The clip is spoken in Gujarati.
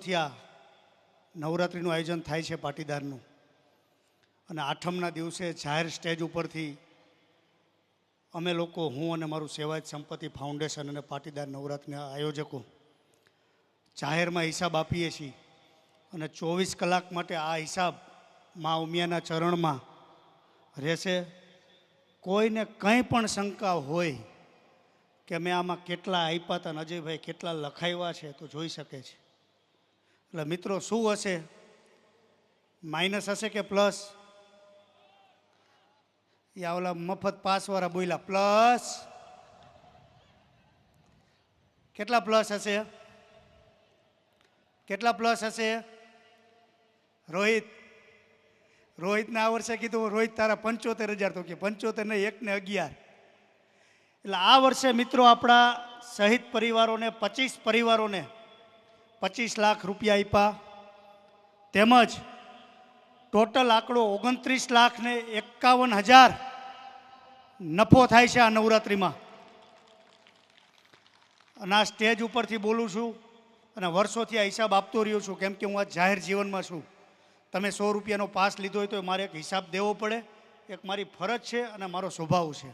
થી આ નવરાત્રિનું આયોજન થાય છે પાટીદારનું, અને આઠમના દિવસે જાહેર સ્ટેજ ઉપરથી અમે લોકો, હું અને મારું સેવાયત સંપત્તિ ફાઉન્ડેશન અને પાટીદાર નવરાત્રિના આયોજકો જાહેરમાં હિસાબ આપીએ છીએ. અને 24 કલાક માટે આ હિસાબ મા ઉમિયાના ચરણમાં રહેશે. કોઈને કંઈ પણ શંકા હોય કે મેં આમાં કેટલા આપ્યા હતા, અજયભાઈ કેટલા લખાવ્યા છે, તો જોઈ શકે છે. એટલે મિત્રો, શું હશે? માઇનસ હશે કે પ્લસ? યા ઓલા મફત પાસવાળા બોલ્યા પ્લસ. કેટલા પ્લસ હશે? કેટલા પ્લસ હશે? રોહિતને આ વર્ષે કીધું, રોહિત તારા 75,000, તો કે 75 ને 1 ને 11. એટલે આ વર્ષે મિત્રો આપણા શહીદ પરિવારોને 25 પરિવારોને 25 લાખ રૂપિયા આપ્યા. તેમજ ટોટલ આંકડો 29,51,000 નફો થાય છે આ નવરાત્રિમાં. અને આ સ્ટેજ ઉપરથી બોલું છું અને વર્ષોથી આ હિસાબ આપતો રહ્યો છું, કેમ કે હું આ જાહેર જીવનમાં છું. તમે 100 રૂપિયાનો પાસ લીધો હોય તો મારે એક હિસાબ દેવો પડે, એક મારી ફરજ છે અને મારો સ્વભાવ છે.